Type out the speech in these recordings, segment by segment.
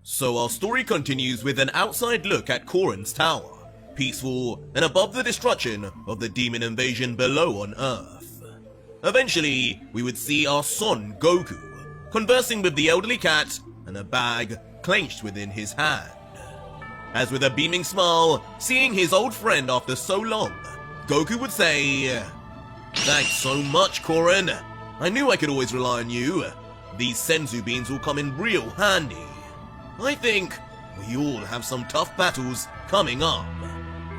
So our story continues with an outside look at Korin's tower, peaceful and above the destruction of the demon invasion below on Earth. Eventually, we would see our son Goku conversing with the elderly cat and a bag clenched within his hand. As with a beaming smile, seeing his old friend after so long, Goku would say, "Thanks so much, Korin. I knew I could always rely on you. These senzu beans will come in real handy. I think we all have some tough battles coming up.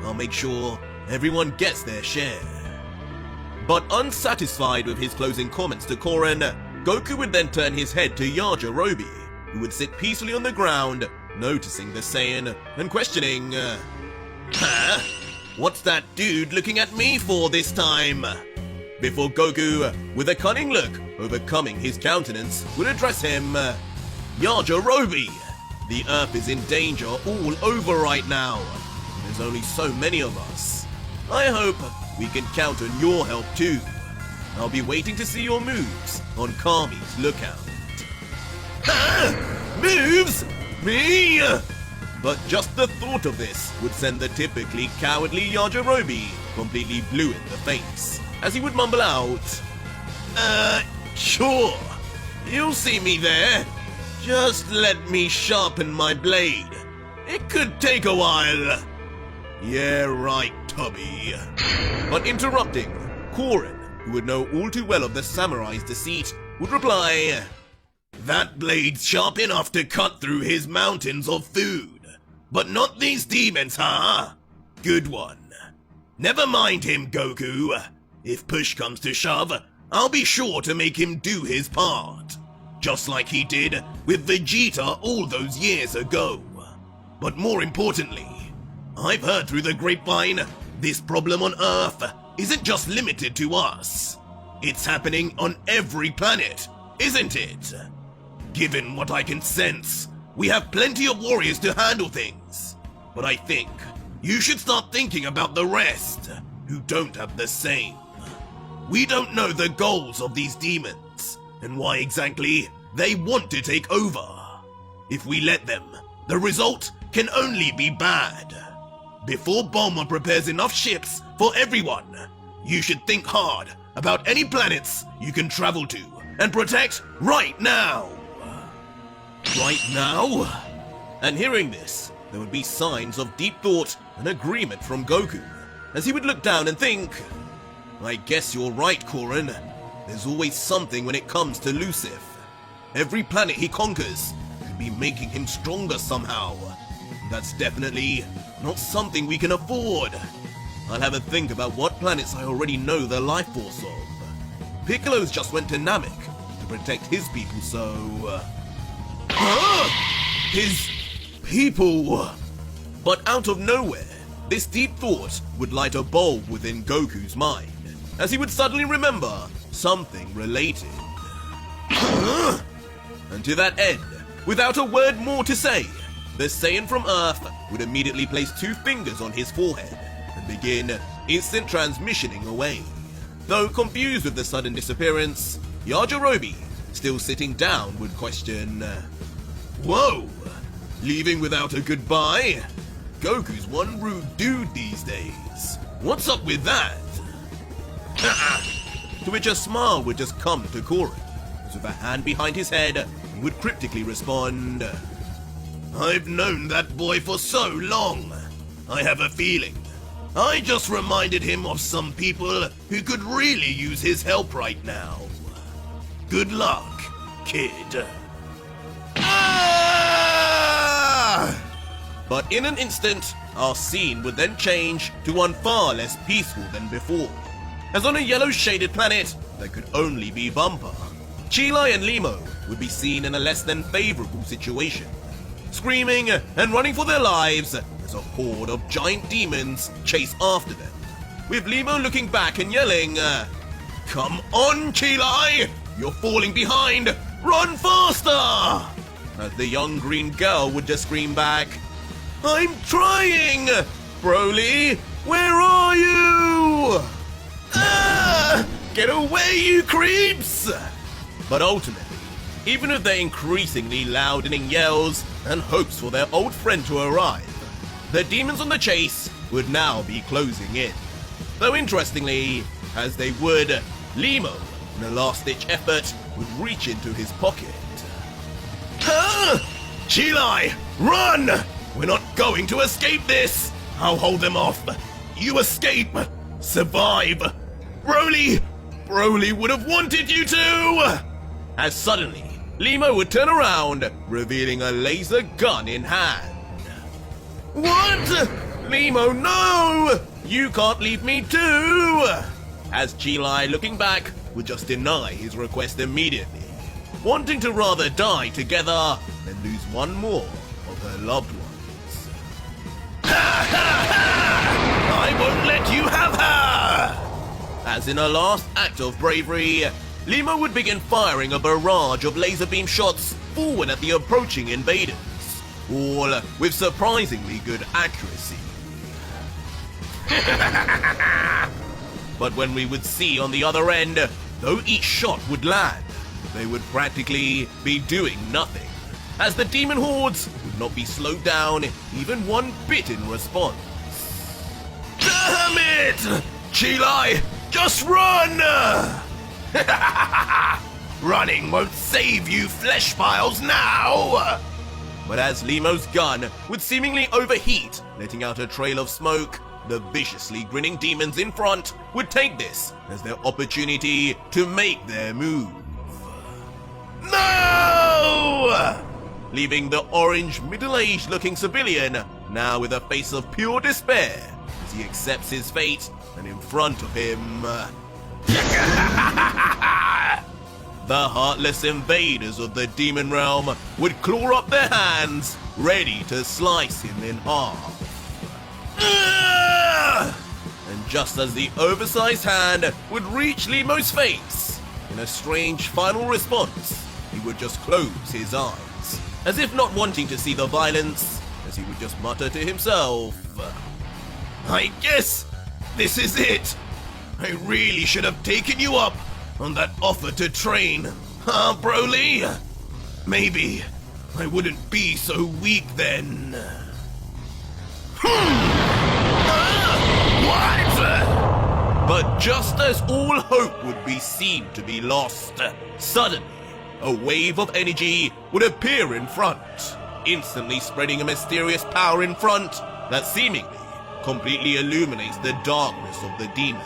I'll make sure everyone gets their share." But unsatisfied with his closing comments to Korin, Goku would then turn his head to Yajirobe, who would sit peacefully on the ground, noticing the Saiyan and questioning, "Huh? What's that dude looking at me for this time?" Before Goku, with a cunning look overcoming his countenance, would address him, "Yajirobe, the Earth is in danger all over right now. There's only so many of us. I hope we can count on your help too. I'll be waiting to see your moves on Kami's lookout." Huh? Moves? Me? But just the thought of this would send the typically cowardly Yajirobe completely blue in the face, as he would mumble out, Sure. You'll see me there. Just let me sharpen my blade. It could take a while." "Yeah, right, Tubby." But interrupting, Korin, who would know all too well of the samurai's deceit, would reply, "That blade's sharp enough to cut through his mountains of food. But not these demons, huh? Good one. Never mind him, Goku. If push comes to shove, I'll be sure to make him do his part. Just like he did with Vegito all those years ago. But more importantly, I've heard through the grapevine, this problem on Earth isn't just limited to us. It's happening on every planet, isn't it? Given what I can sense, we have plenty of warriors to handle things. But I think you should start thinking about the rest, who don't have the same. We don't know the goals of these demons, and why exactly they want to take over. If we let them, the result can only be bad. Before Bulma prepares enough ships for everyone, you should think hard about any planets you can travel to and protect right now." Right now? And hearing this, there would be signs of deep thought and agreement from Goku, as he would look down and think, "I guess you're right, Korin. There's always something when it comes to Lucif. Every planet he conquers could be making him stronger somehow. That's definitely not something we can afford. I'll have a think about what planets I already know the life force of. Piccolo's just went to Namek to protect his people, so... His people! But out of nowhere, this deep thought would light a bulb within Goku's mind, as he would suddenly remember something related. And to that end, without a word more to say, the Saiyan from Earth would immediately place 2 fingers on his forehead and begin instant transmissioning away. Though confused with the sudden disappearance, Yajirobe, still sitting down, would question, "Whoa, leaving without a goodbye? Goku's one rude dude these days. What's up with that?" To which a smile would just come to Korin, as with a hand behind his head, he would cryptically respond, "I've known that boy for so long. I have a feeling I just reminded him of some people who could really use his help right now. Good luck, kid." But in an instant, our scene would then change to one far less peaceful than before, as on a yellow-shaded planet that could only be Bumper, Chilai and Limo would be seen in a less than favorable situation, screaming and running for their lives as a horde of giant demons chase after them, with Limo looking back and yelling, "Come on, Chilai! You're falling behind! Run faster!" As the young green girl would just scream back, "I'm trying! Broly, where are you? Get away, you creeps!" But ultimately, even with their increasingly loudening yells, and hopes for their old friend to arrive. The demons on the chase would now be closing in. Though interestingly, as they would, Limo, in a last-ditch effort, would reach into his pocket. Chilai, run! We're not going to escape this! I'll hold them off. You escape! Survive! Broly would have wanted you to! As suddenly, Limo would turn around, revealing a laser gun in hand. What? Limo, no! You can't leave me too! As Chilai, looking back, would just deny his request immediately, wanting to rather die together than lose one more of her loved ones. Ha ha ha! I won't let you have her! As in a last act of bravery, Limo would begin firing a barrage of laser beam shots forward at the approaching invaders, all with surprisingly good accuracy. But when we would see on the other end, though each shot would land, they would practically be doing nothing, as the demon hordes would not be slowed down even one bit in response. Damn it! Chilai, just run! Running won't save you, flesh piles, now! But as Limo's gun would seemingly overheat, letting out a trail of smoke, the viciously grinning demons in front would take this as their opportunity to make their move. No! Leaving the orange, middle-aged looking civilian now with a face of pure despair as he accepts his fate, and in front of him... the heartless invaders of the demon realm would claw up their hands, ready to slice him in half. And just as the oversized hand would reach Limo's face, in a strange final response, he would just close his eyes, as if not wanting to see the violence, as he would just mutter to himself, I guess this is it. I really should have taken you up on that offer to train, huh, Broly? Maybe I wouldn't be so weak then. What? But just as all hope would be seen to be lost, suddenly a wave of energy would appear in front, instantly spreading a mysterious power in front that seemingly completely illuminates the darkness of the demons.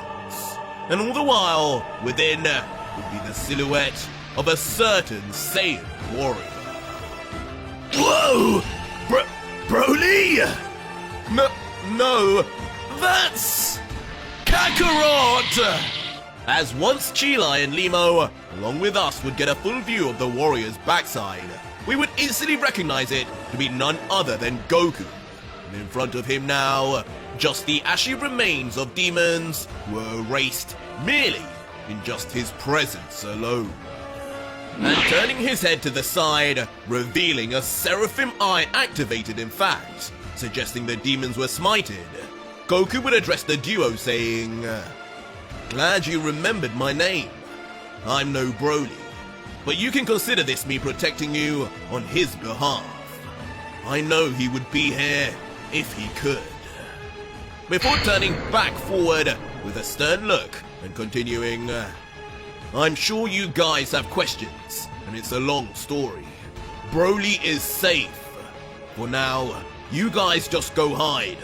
And all the while, within would be the silhouette of a certain Saiyan warrior. Whoa! Broly! No, that's Kakarot! As once Chilai and Limo, along with us, would get a full view of the warrior's backside, we would instantly recognize it to be none other than Goku. And in front of him now, just the ashy remains of demons were erased merely in just his presence alone. And turning his head to the side, revealing a Seraphim eye activated in fact, suggesting the demons were smited, Goku would address the duo saying, Glad you remembered my name. I'm no Broly, but you can consider this me protecting you on his behalf. I know he would be here if he could. Before turning back forward with a stern look and continuing, I'm sure you guys have questions, and it's a long story. Broly is safe. For now, you guys just go hide.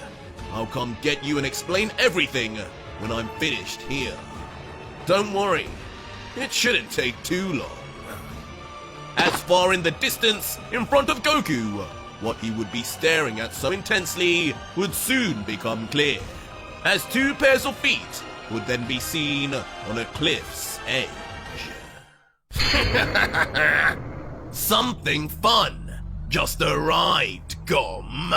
I'll come get you and explain everything when I'm finished here. Don't worry, it shouldn't take too long. As far in the distance, in front of Goku, what he would be staring at so intensely would soon become clear, as two pairs of feet would then be seen on a cliff's edge. Something fun just arrived, Gom.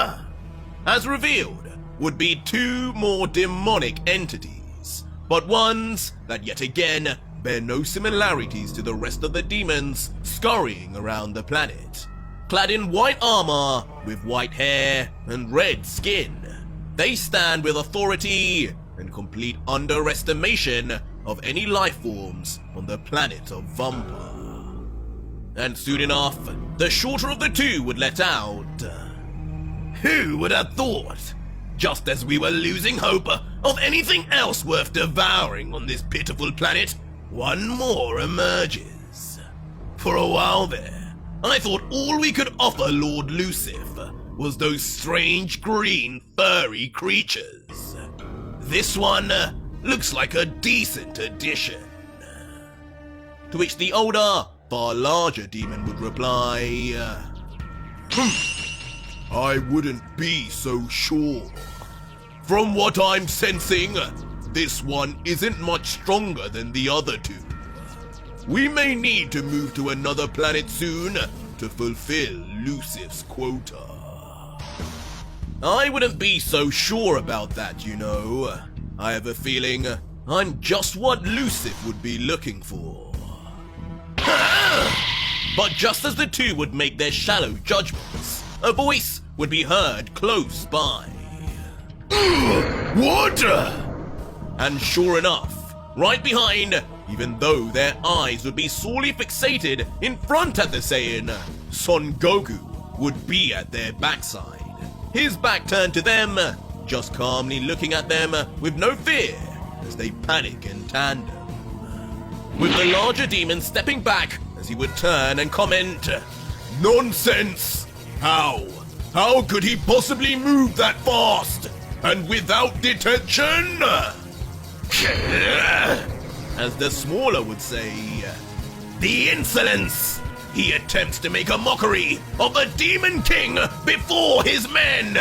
As revealed, would be two more demonic entities, but ones that yet again bear no similarities to the rest of the demons scurrying around the planet. Clad in white armor, with white hair and red skin, they stand with authority and complete underestimation of any life forms on the planet of Vampa. And soon enough, the shorter of the two would let out. Who would have thought? Just as we were losing hope of anything else worth devouring on this pitiful planet, one more emerges. For a while there, I thought all we could offer Lord Lucifer was those strange green furry creatures. This one looks like a decent addition. To which the older, far larger demon would reply, I wouldn't be so sure. From what I'm sensing, this one isn't much stronger than the other two. We may need to move to another planet soon to fulfill Lucifer's quota. I wouldn't be so sure about that, you know. I have a feeling I'm just what Lucifer would be looking for. But just as the two would make their shallow judgments, a voice would be heard close by. What? And sure enough, right behind, even though their eyes would be sorely fixated in front at the Saiyan, Son Goku would be at their backside, his back turned to them, just calmly looking at them with no fear as they panic in tandem. With the larger demon stepping back as he would turn and comment, Nonsense! How? How could he possibly move that fast? And without detention? As the smaller would say, the insolence! He attempts to make a mockery of the Demon King before his men!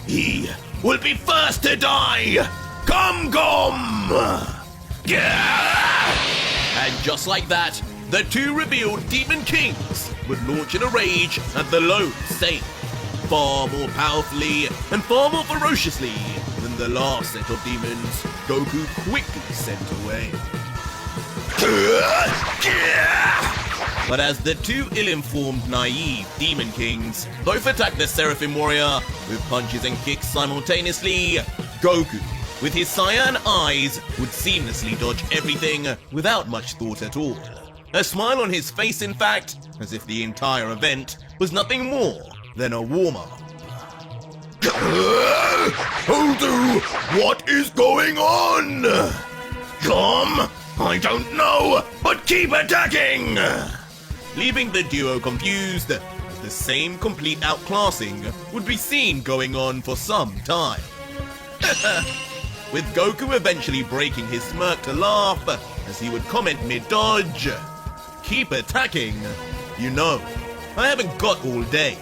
He will be first to die! Come! And just like that, the two revealed Demon Kings would launch in a rage at the lone Saiyan, far more powerfully and far more ferociously than the last set of demons Goku quickly sent away. But as the two ill-informed, naive Demon Kings both attacked the Seraphim warrior with punches and kicks simultaneously, Goku, with his cyan eyes, would seamlessly dodge everything without much thought at all. A smile on his face, in fact, as if the entire event was nothing more than a warm-up. Hoodoo, what is going on? Come? I don't know, but keep attacking! Leaving the duo confused, the same complete outclassing would be seen going on for some time. With Goku eventually breaking his smirk to laugh as he would comment mid-dodge, keep attacking. You know, I haven't got all day.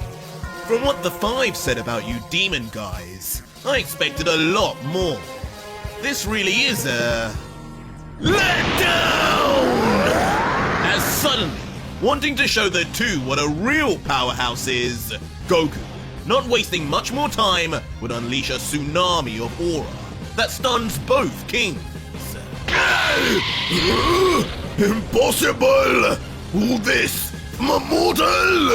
From what the Five said about you demon guys, I expected a lot more. This really is a letdown! As suddenly, wanting to show the two what a real powerhouse is, Goku, not wasting much more time, would unleash a tsunami of aura that stuns both kings. Impossible! All this, mortal!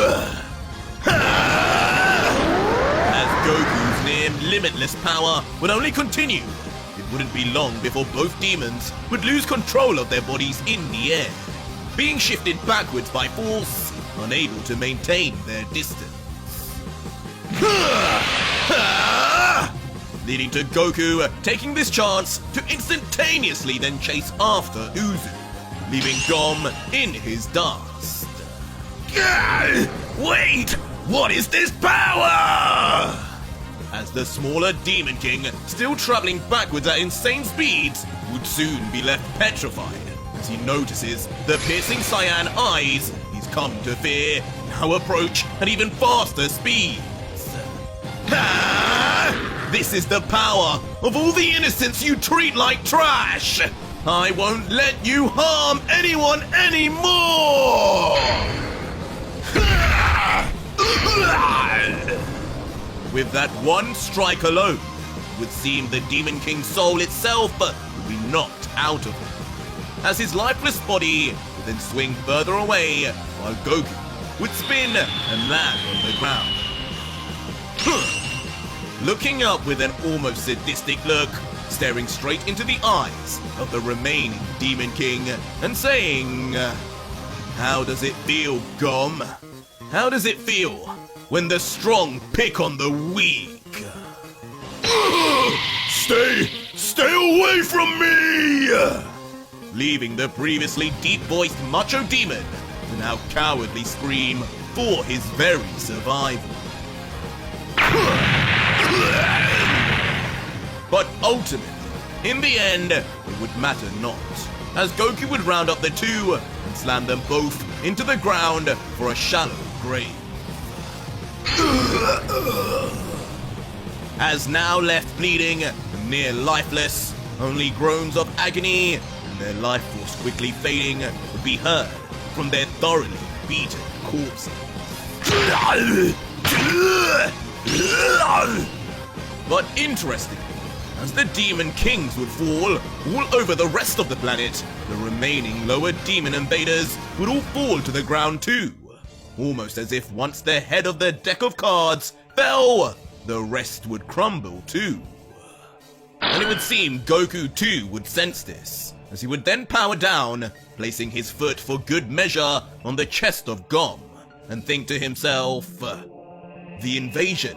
As Goku's near limitless power would only continue, it wouldn't be long before both demons would lose control of their bodies in the air, being shifted backwards by force, unable to maintain their distance. Leading to Goku taking this chance to instantaneously then chase after Uzu, leaving Gom in his dust. Wait! What is this power? As the smaller Demon King, still traveling backwards at insane speeds, would soon be left petrified as he notices the piercing cyan eyes he's come to fear now approach at even faster speeds. This is the power of all the innocents you treat like trash! I won't let you harm anyone anymore! With that one strike alone, it would seem the Demon King's soul itself would be knocked out of him, as his lifeless body would then swing further away while Goku would spin and land on the ground. Looking up with an almost sadistic look, staring straight into the eyes of the remaining Demon King and saying, How does it feel, Gom? How does it feel when the strong pick on the weak? Stay away from me! Leaving the previously deep-voiced macho demon to now cowardly scream for his very survival. But ultimately, in the end, it would matter not, as Goku would round up the two and slam them both into the ground for a shallow grave. As now left bleeding, near lifeless, only groans of agony and their life force quickly fading would be heard from their thoroughly beaten corpses. But interestingly, as the Demon Kings would fall all over the rest of the planet, the remaining lower demon invaders would all fall to the ground too. Almost as if once the head of the deck of cards fell, the rest would crumble too. And it would seem Goku too would sense this, as he would then power down, placing his foot for good measure on the chest of Gom, and think to himself, the invasion,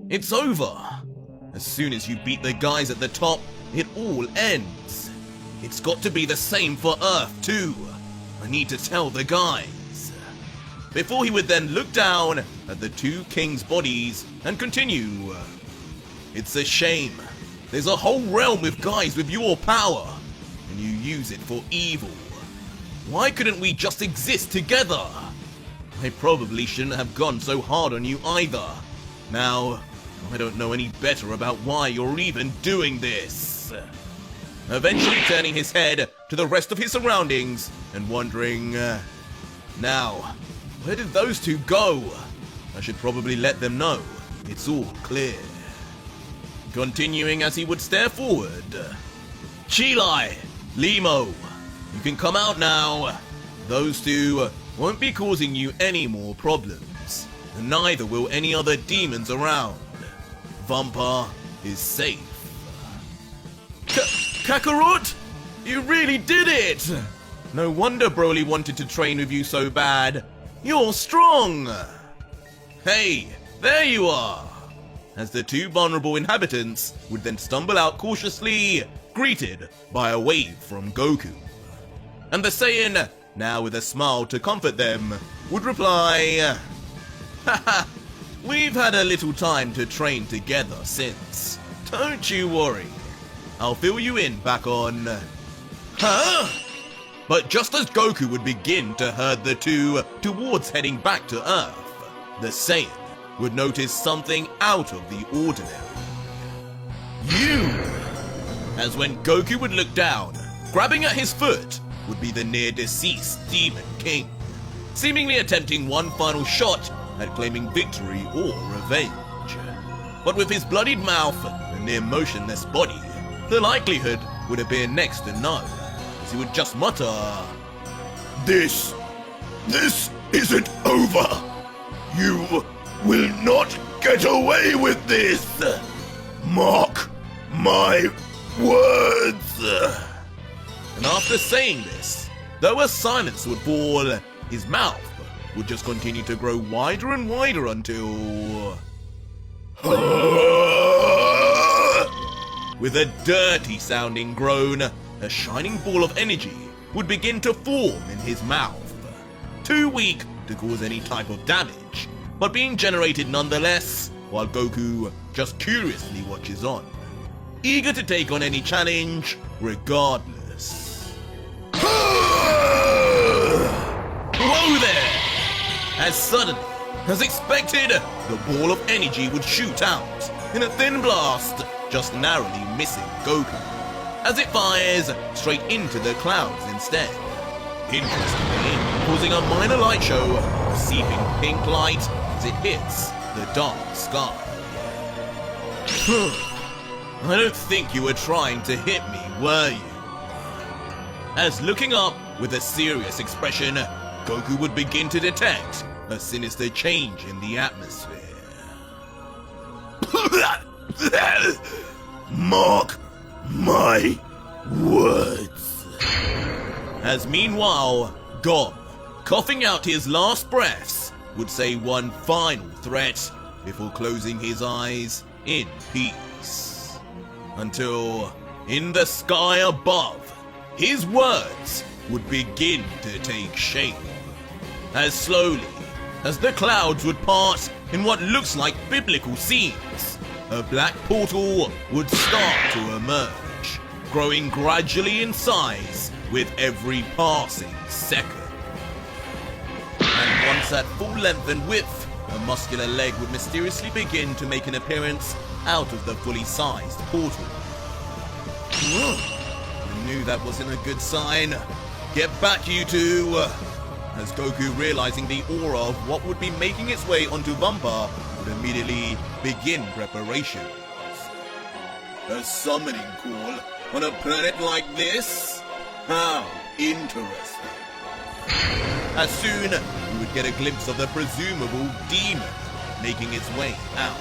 it's over. As soon as you beat the guys at the top, it all ends. It's got to be the same for Earth too. I need to tell the guys. Before he would then look down at the two kings' bodies and continue. It's a shame. There's a whole realm with guys with your power, and you use it for evil. Why couldn't we just exist together? I probably shouldn't have gone so hard on you either. Now, I don't know any better about why you're even doing this. Eventually turning his head to the rest of his surroundings and wondering, now, where did those two go? I should probably let them know. It's all clear. Continuing as he would stare forward. Chilai, Limo, you can come out now. Those two won't be causing you any more problems, and neither will any other demons around. Vampa is safe. Kakarot? You really did it! No wonder Broly wanted to train with you so bad. You're strong! Hey, there you are! As the two vulnerable inhabitants would then stumble out cautiously, greeted by a wave from Goku. And the Saiyan, now with a smile to comfort them, would reply, haha, we've had a little time to train together since. Don't you worry. I'll fill you in back on... Huh? But just as Goku would begin to herd the two towards heading back to Earth, the Saiyan would notice something out of the ordinary. You! As when Goku would look down, grabbing at his foot would be the near-deceased Demon King, seemingly attempting one final shot at claiming victory or revenge. But with his bloodied mouth and near motionless body, the likelihood would appear next to none, as he would just mutter, This isn't over! You will not get away with this! Mark my words! And after saying this, though a silence would fall, his mouth would just continue to grow wider and wider until... With a dirty-sounding groan, a shining ball of energy would begin to form in his mouth. Too weak to cause any type of damage, but being generated nonetheless, while Goku just curiously watches on, eager to take on any challenge, regardless. Whoa there! As suddenly, as expected, the ball of energy would shoot out in a thin blast, just narrowly missing Goku, as it fires straight into the clouds instead. Interestingly, causing a minor light show of seeping pink light as it hits the dark sky. I don't think you were trying to hit me, were you? As looking up with a serious expression, Goku would begin to detect a sinister change in the atmosphere. Mark my words. As meanwhile, Gom, coughing out his last breaths, would say one final threat before closing his eyes in peace. Until, in the sky above, his words would begin to take shape. As slowly as the clouds would part in what looks like biblical scenes, a black portal would start to emerge, growing gradually in size with every passing second. And once at full length and width, a muscular leg would mysteriously begin to make an appearance out of the fully sized portal. I knew that wasn't a good sign. Get back, you two! As Goku, realizing the aura of what would be making its way onto Vampa, would immediately begin preparations. A summoning call on a planet like this? How interesting. As soon, we would get a glimpse of the presumable demon making its way out.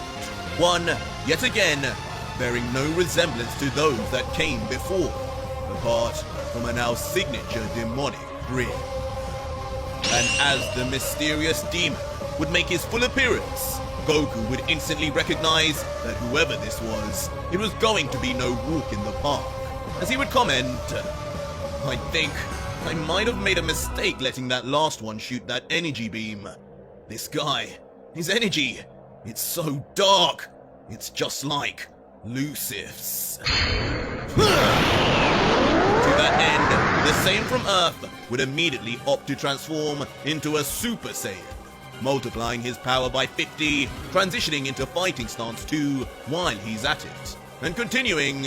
One, yet again, bearing no resemblance to those that came before, apart from a now signature demonic grin. And as the mysterious demon would make his full appearance, Goku would instantly recognize that whoever this was, it was going to be no walk in the park. As he would comment, I think I might have made a mistake letting that last one shoot that energy beam. This guy, his energy, it's so dark. It's just like Lucifer's. To that end, the Saiyan from Earth would immediately opt to transform into a Super Saiyan, multiplying his power by 50, transitioning into fighting stance 2 while he's at it, and continuing,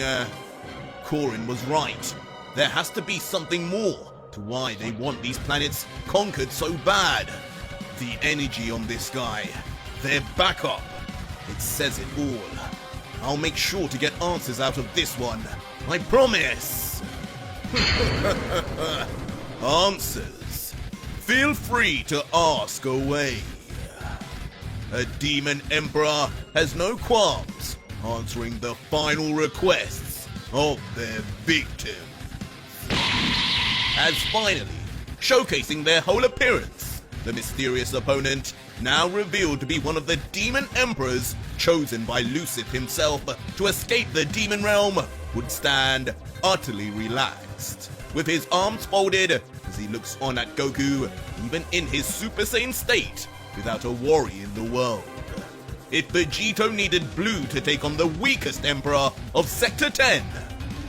Korin was right. There has to be something more to why they want these planets conquered so bad. The energy on this guy, their backup, it says it all. I'll make sure to get answers out of this one, I promise. Answers? Feel free to ask away. A demon emperor has no qualms answering the final requests of their victims. As finally, showcasing their whole appearance, the mysterious opponent, now revealed to be one of the demon emperors chosen by Lucifer himself to escape the demon realm, would stand utterly relaxed, with his arms folded as he looks on at Goku, even in his Super Saiyan state, without a worry in the world. If Vegito needed Blue to take on the weakest emperor of Sector 10,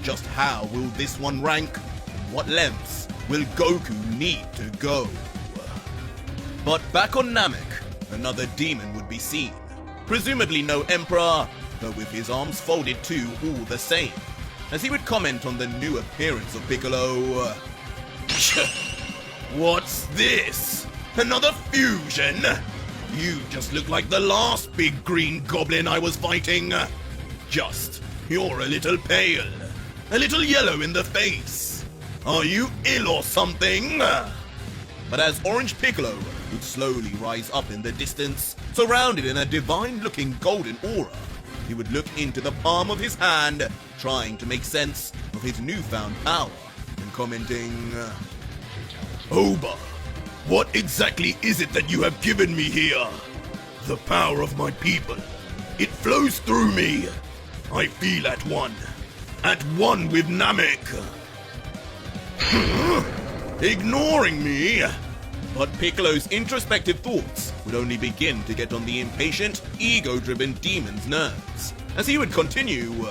just how will this one rank? And what lengths will Goku need to go? But back on Namek, another demon would be seen. Presumably no emperor, but with his arms folded too all the same, as he would comment on the new appearance of Piccolo. What's this? Another fusion? You just look like the last big green goblin I was fighting. Just, you're a little pale, a little yellow in the face. Are you ill or something? But as Orange Piccolo would slowly rise up in the distance, surrounded in a divine-looking golden aura, he would look into the palm of his hand, trying to make sense of his newfound power, and commenting, Oba, what exactly is it that you have given me here? The power of my people. It flows through me. I feel at one with Namek. Ignoring me? But Piccolo's introspective thoughts would only begin to get on the impatient, ego-driven demon's nerves, as he would continue,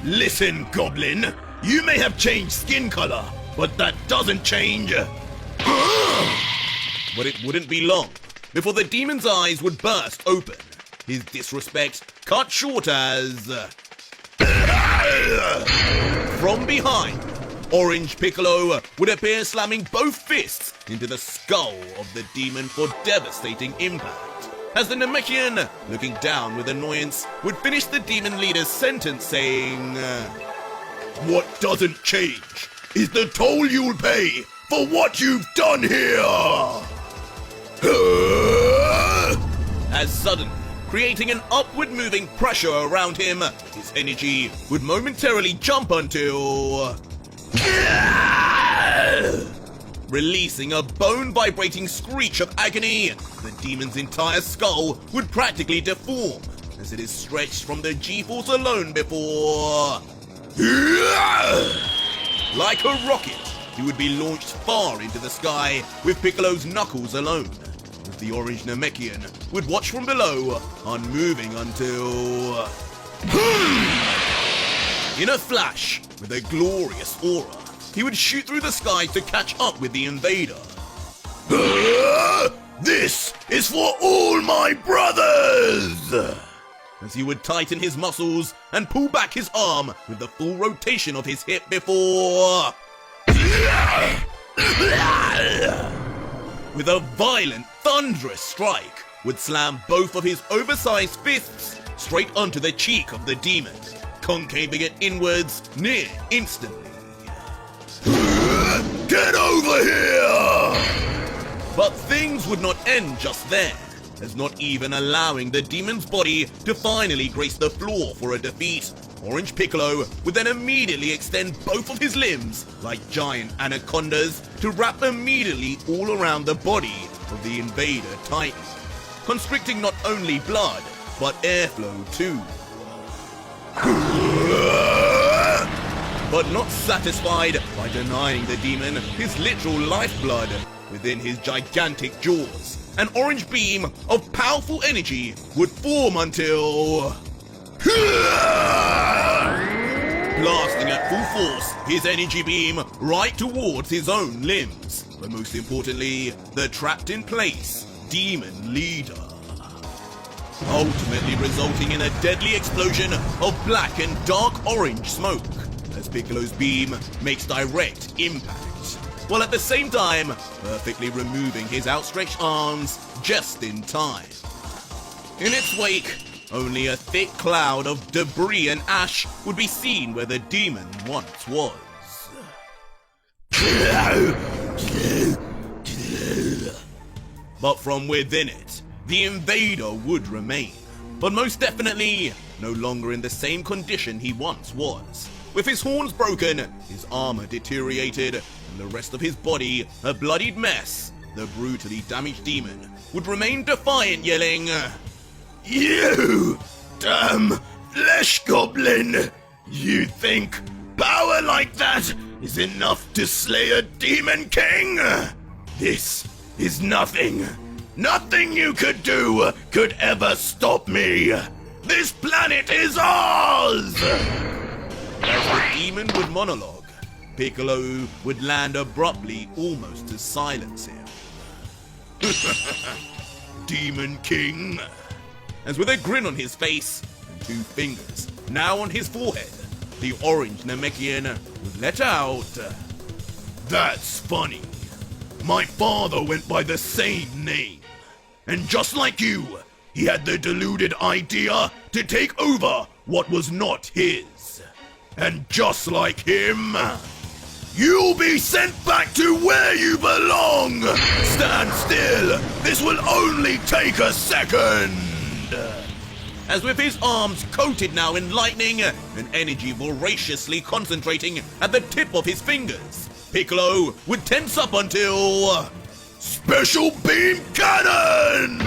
Listen, Goblin, you may have changed skin color, but that doesn't change. But it wouldn't be long before the demon's eyes would burst open, his disrespect cut short as... From behind, Orange Piccolo would appear slamming both fists into the skull of the demon for devastating impact, as the Namekian, looking down with annoyance, would finish the demon leader's sentence saying, What doesn't change is the toll you'll pay for what you've done here! As suddenly, creating an upward-moving pressure around him, his energy would momentarily jump until... releasing a bone-vibrating screech of agony. The demon's entire skull would practically deform as it is stretched from the G-force alone before... Like a rocket, he would be launched far into the sky with Piccolo's knuckles alone. As the orange Namekian would watch from below, unmoving until... In a flash, with a glorious aura, he would shoot through the sky to catch up with the invader. This is for all my brothers! As he would tighten his muscles and pull back his arm with the full rotation of his hip before... With a violent, thunderous strike, would slam both of his oversized fists straight onto the cheek of the demon, concaving it inwards near instantly. Get over here! But things would not end just there, as not even allowing the demon's body to finally grace the floor for a defeat, Orange Piccolo would then immediately extend both of his limbs like giant anacondas to wrap immediately all around the body of the invader Titan, constricting not only blood, but airflow too. But not satisfied by denying the demon his literal lifeblood within his gigantic jaws, an orange beam of powerful energy would form until... Blasting at full force his energy beam right towards his own limbs, but most importantly, the trapped in place demon leader. Ultimately resulting in a deadly explosion of black and dark orange smoke, as Piccolo's beam makes direct impact, while at the same time perfectly removing his outstretched arms just in time. In its wake, only a thick cloud of debris and ash would be seen where the demon once was. But from within it, the invader would remain, but most definitely no longer in the same condition he once was. With his horns broken, his armor deteriorated, and the rest of his body a bloodied mess, the brutally damaged demon would remain defiant, yelling, "You damn flesh goblin! You think power like that is enough to slay a demon king? This is nothing. Nothing you could do could ever stop me. This planet is ours!" As the demon would monologue, Piccolo would land abruptly almost to silence him. Demon King. As with a grin on his face and 2 fingers now on his forehead, the orange Namekian would let out, "That's funny. My father went by the same name. And just like you, he had the deluded idea to take over what was not his. And just like him, you'll be sent back to where you belong! Stand still! This will only take a second!" As with his arms coated now in lightning and energy voraciously concentrating at the tip of his fingers, Piccolo would tense up until... Special Beam Cannon!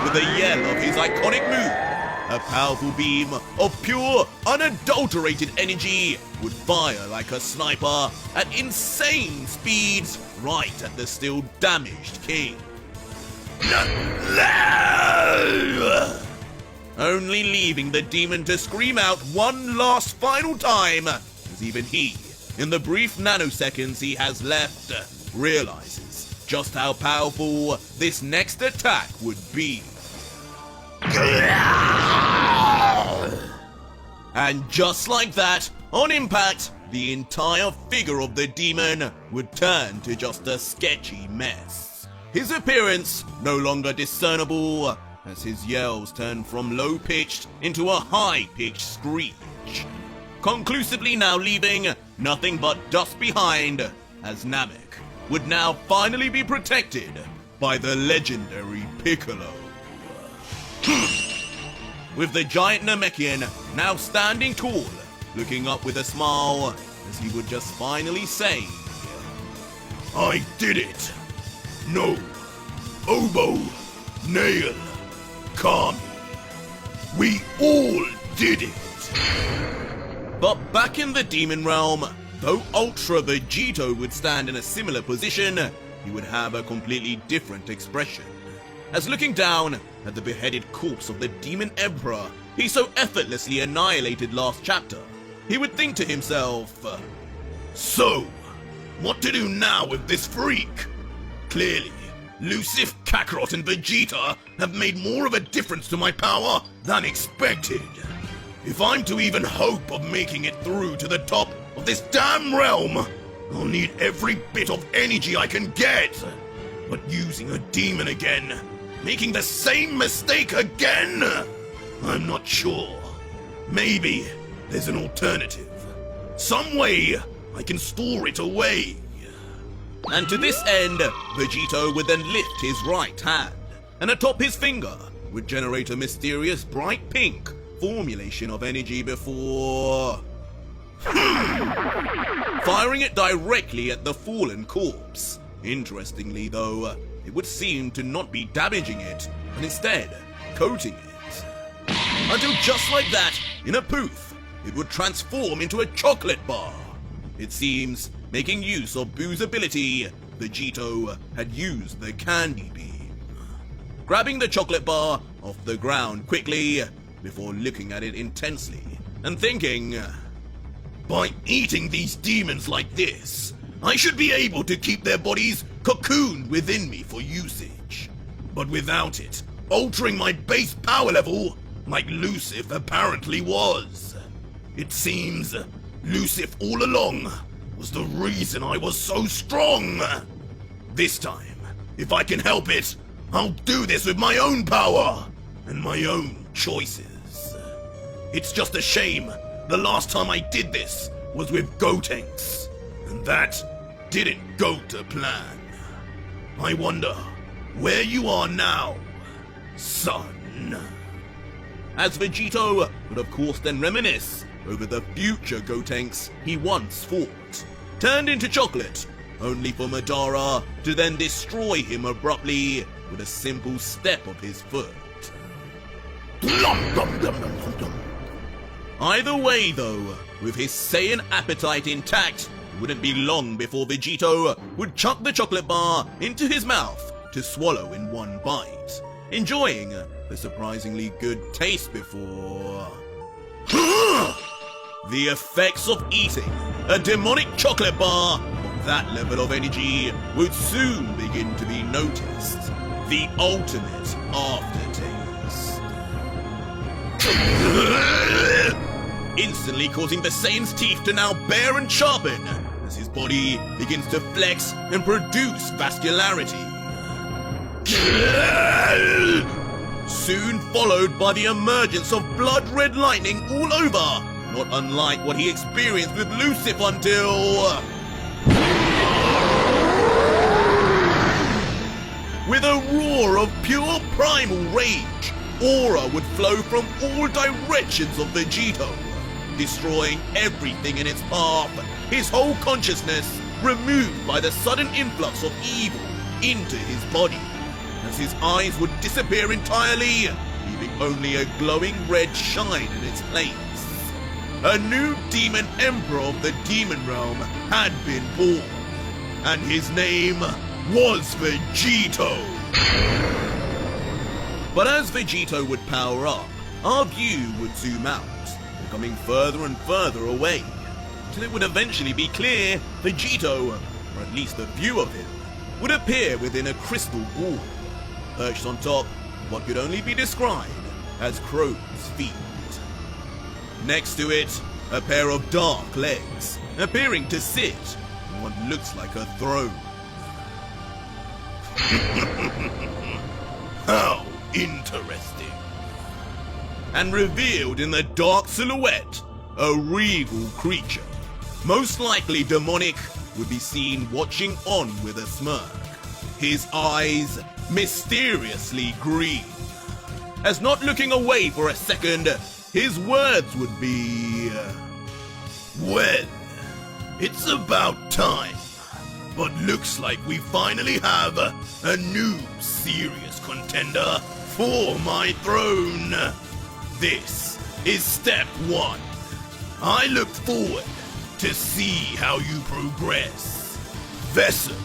With a yell of his iconic move, a powerful beam of pure, unadulterated energy would fire like a sniper at insane speeds right at the still damaged king. Only leaving the demon to scream out one last final time, as even he, in the brief nanoseconds he has left, realizes just how powerful this next attack would be. And just like that, on impact, the entire figure of the demon would turn to just a sketchy mess. His appearance no longer discernible, as his yells turned from low-pitched into a high-pitched screech, conclusively now leaving nothing but dust behind, as Namek would now finally be protected by the legendary Piccolo. With the giant Namekian now standing tall, looking up with a smile, as he would just finally say, I did it! No! Oboe! Nail! Kami! We all did it! But back in the demon realm, though Ultra Vegito would stand in a similar position, he would have a completely different expression. As looking down at the beheaded corpse of the Demon Emperor he so effortlessly annihilated last chapter, he would think to himself, so, what to do now with this freak? Clearly, Lucif, Kakarot, and Vegeta have made more of a difference to my power than expected. If I'm to even hope of making it through to the top of this damn realm, I'll need every bit of energy I can get. But using a demon again, making the same mistake again? I'm not sure. Maybe there's an alternative. Some way I can store it away. And to this end, Vegito would then lift his right hand, and atop his finger would generate a mysterious bright pink formulation of energy before firing it directly at the fallen corpse. Interestingly though, it would seem to not be damaging it, and instead coating it. Until just like that, in a poof, it would transform into a chocolate bar. It seems, making use of Boo's ability, Vegito had used the candy beam. Grabbing the chocolate bar off the ground quickly, before looking at it intensely, and thinking, by eating these demons like this, I should be able to keep their bodies cocooned within me for usage. But without it, altering my base power level, like Lucif apparently was. It seems Lucif all along was the reason I was so strong. This time, if I can help it, I'll do this with my own power and my own choices. It's just a shame the last time I did this was with Gotenks, and that didn't go to plan. I wonder where you are now, son. As Vegito would of course then reminisce over the future Gotenks he once fought, turned into chocolate, only for Madara to then destroy him abruptly with a simple step of his foot. Either way though, with his Saiyan appetite intact, it wouldn't be long before Vegito would chuck the chocolate bar into his mouth to swallow in one bite, enjoying the surprisingly good taste before the effects of eating a demonic chocolate bar of that level of energy would soon begin to be noticed. The ultimate aftertaste. Instantly causing the Saiyan's teeth to now bare and sharpen as his body begins to flex and produce vascularity. Soon followed by the emergence of blood-red lightning all over, not unlike what he experienced with Lucif until... With a roar of pure primal rage, aura would flow from all directions of Vegito, destroying everything in its path, his whole consciousness removed by the sudden influx of evil into his body, as his eyes would disappear entirely, leaving only a glowing red shine in its place. A new demon emperor of the demon realm had been born, and his name was Vegito. But as Vegito would power up, our view would zoom out, becoming further and further away, till it would eventually be clear Vegito, or at least a view of him, would appear within a crystal ball, perched on top of what could only be described as crow's feet. Next to it, a pair of dark legs, appearing to sit on what looks like a throne. How interesting. And revealed in the dark silhouette, a regal creature, most likely demonic, would be seen watching on with a smirk, his eyes mysteriously green. As not looking away for a second, his words would be... Well, it's about time. but looks like we finally have a new serious contender for my throne. This is step 1. I look forward to see how you progress. Vessel.